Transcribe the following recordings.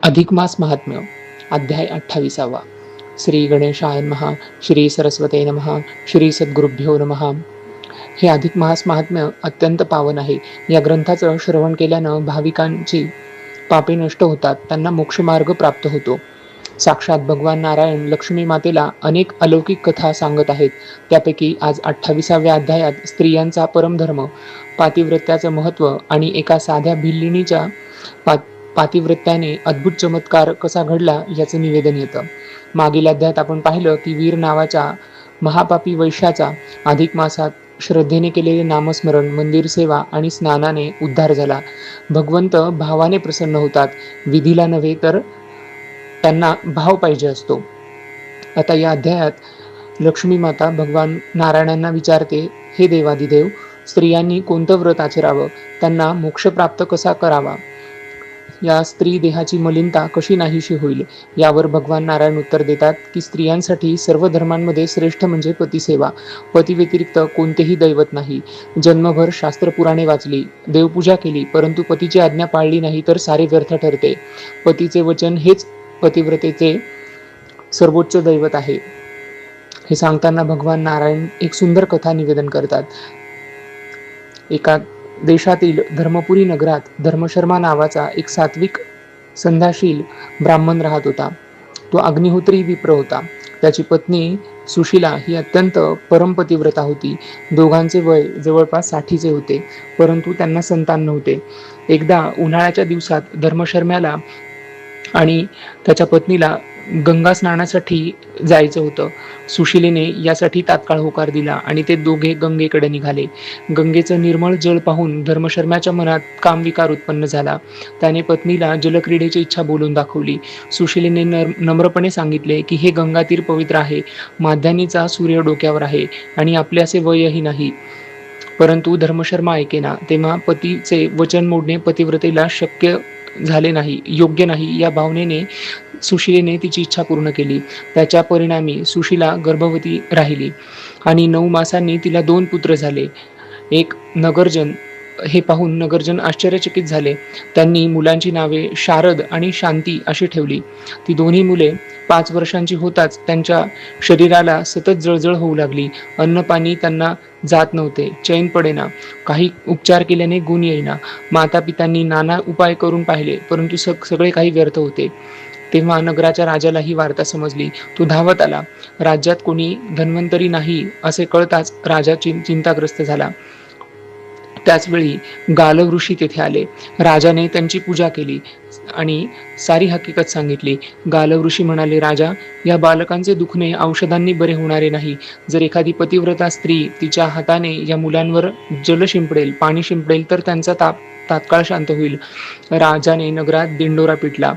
अधिक मास महात्म्य अध्याय 28. श्री गणेशाय नमः. श्री सरस्वते नमः. श्री सद्गुरुभ्यो नमः. हे अधिक मास महात्म्य अत्यंत पावन आहे. या ग्रंथाचं श्रवण केल्यानं भाविकांची पापे नष्ट होतात, त्यांना मोक्षमार्ग प्राप्त होतो. साक्षात भगवान नारायण लक्ष्मी मातेला अनेक अलौकिक कथा सांगत आहेत. त्यापैकी आज 28व्या अध्यायात स्त्रियांचा परमधर्म, पातिव्रत्याचं महत्त्व आणि एका साध्या भिल्लिणीच्या पातिव्रत्याने अद्भुत चमत्कार कसा घडला याचं निवेदन येतं. मागील अध्यायात आपण पाहिलं की वीर नावाच्या महापापी वैश्याचा अधिक मासात श्रद्धेने केलेले नामस्मरण, मंदिर सेवा आणि स्नानाने उद्धार झाला. भगवंत भावाने प्रसन्न होतात, विधीला नव्हे तर त्यांना भाव पाहिजे असतो. आता या अध्यायात लक्ष्मी माता भगवान नारायणांना विचारते, हे देवादिदेव, स्त्रियांनी कोणतं व्रत आचरावं, त्यांना मोक्ष प्राप्त कसा करावा, या स्त्री देहाची मलिनता कशी नाहीशी होईल. यावर भगवान नारायण उत्तर देतात की स्त्रियांसाठी सर्व धर्मांमध्ये श्रेष्ठ म्हणजे पतिसेवा. पती व्यतिरिक्त कोणतेही दैवत नाही. जन्मभर शास्त्रपुराणे वाचली, देवपूजा केली, परंतु पतीची आज्ञा पाळली नाही तर सारे व्यर्थ ठरते. पतीचे वचन हेच पतिव्रतेचे सर्वोच्च दैवत आहे. हे सांगताना भगवान नारायण एक सुंदर कथा निवेदन करतात. एका देशातील धर्मपुरी नगरात धर्मशर्मा नावाचा एक सात्विक संध्याशील ब्राह्मण राहत होता. तो अग्निहोत्री विप्र होता. त्याची पत्नी सुशीला ही अत्यंत परमपतिव्रता होती. दोघांचे वय जवळपास 60चे होते, परंतु त्यांना संतान नव्हते. एकदा उन्हाळ्याच्या दिवसात धर्मशर्म्याला आणि त्याच्या पत्नीला गंगा स्नानासाठी जायचं होतं. सुशिलेने यासाठी तात्काळ होकार दिला आणि ते दोघे गंगेकडे निघाले. गंगेचं निर्मळ जल पाहून धर्मशर्म्याच्या मनात कामविकार उत्पन्न झाला. त्याने पत्नीला जलक्रीडेची इच्छा बोलून दाखवली. सुशिलेने नम्रपणे सांगितले की हे गंगातीर पवित्र आहे, माध्यानीचा सूर्य डोक्यावर आहे आणि आपले असे वयही नाही. परंतु धर्मशर्मा ऐकेना. तेव्हा पतीचे वचन मोडणे पतिव्रतेला शक्य झाले नाही, योग्य नाही. या भावनेने सुशिलेने तिची इच्छा पूर्ण केली. त्याच्या परिणामी सुशिला गर्भवती राहिली आणि 9 मासांनी तिला 2 पुत्र झाले. एक नगरजन. हे पाहून नगरजन आश्चर्यचकित झाले. त्यांनी मुलांची नावे शारद आणि शांती अशी ठेवली. ती दोन्ही मुले 5 वर्षांची होताच त्यांच्या शरीराला सतत जळजळ होऊ लागली. अन्न पाणी त्यांना जात नव्हते, चैन पडेना, काही उपचार केल्याने गुण येईना. माता पितांनी नाना उपाय करून पाहिले, परंतु सगळे काही व्यर्थ होते. तेव्हा नगराच्या राजाला ही वार्ता समजली. तो धावत आला. राज्यात कोणी धन्वंतरी नाही असे कळताच राजा चिंताग्रस्त झाला. त्याचवेळी गालव ऋषी तेथे आले. राजाने त्यांची पूजा केली आणि सारी हकीकत सांगितली. गालव ऋषी म्हणाले, राजा, या बालकांचे दुखणे औषधांनी बरे होणारे नाही. जर एखादी पतिव्रता स्त्री तिच्या हाताने या मुलांवर जल शिंपडेल, पाणी शिंपडेल तर त्यांचा ताप तात्काळ शांत होईल. राजाने नगरात दिंडोरा पिटला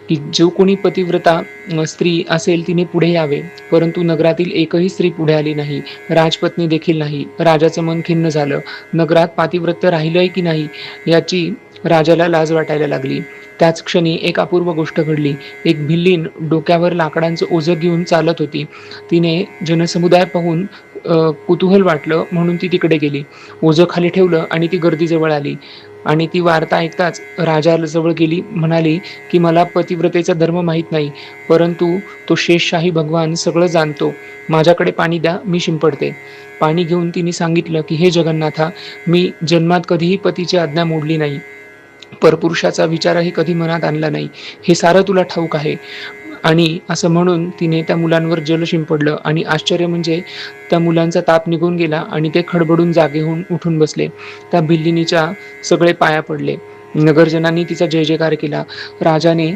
की जो कोणी पतिव्रता स्त्री असेल तिने पुढे यावे. परंतु नगरातील एकही स्त्री पुढे आली नाही. राजपत्नी देखील नाही. राजाचं मन खिन्न झालं. नगरात पातिव्रत्य राहिलंय की नाही याची राजाला लाज वाटायला लागली. त्याच क्षणी एक अपूर्व गोष्ट घडली. एक भिल्लीन डोक्यावर लाकडांचं ओझं घेऊन चालत होती. तिने जनसमुदाय पाहून कुतूहल वाटलं म्हणून ती तिकडे गेली. ओझं खाली ठेवलं आणि ती गर्दीजवळ आली आणि ती वार्ता ऐकताच राजाजवळ गेली. म्हणाली की मला पतिव्रतेचा धर्म माहीत नाही, परंतु तो शेषशाही भगवान सगळं जाणतो. माझ्याकडे पाणी द्या, मी शिंपडते. पाणी घेऊन तिने सांगितलं की हे जगन्नाथा, मी जन्मात कधीही पतीची आज्ञा मोडली नाही, परपुरुषाचा विचारही कधी मनात आणला नाही, हे सारं तुला ठाऊक आहे. आणि असं म्हणून तिने त्या मुलांवर जल शिंपडलं आणि आश्चर्य म्हणजे त्या मुलांचा ताप निघून गेला आणि ते खडबडून जागे होऊन उठून बसले. त्या भिल्लिनीच्या सगळे पाया पडले. नगरजनांनी तिचा जय जयकार केला. राजाने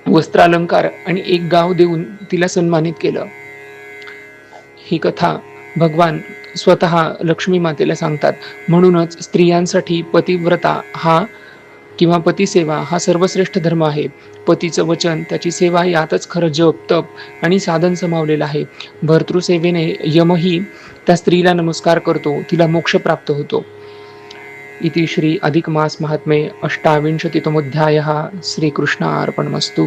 वस्त्रालंकार आणि एक गाव देऊन तिला सन्मानित केलं. ही कथा भगवान स्वतः लक्ष्मी मातेला सांगतात. म्हणूनच स्त्रियांसाठी पतिव्रता हा किंवा पतिसेवा हा सर्वश्रेष्ठ धर्म आहे. पतीचं वचन, त्याची सेवा यातच खरं जप, तप आणि साधन समावलेलं आहे. भर्तृसेवेने यमही त्या स्त्रीला नमस्कार करतो, तिला मोक्ष प्राप्त होतो. इति श्री अधिक मास महात्म्ये 28तमोऽध्यायः. श्रीकृष्णार्पणमस्तु.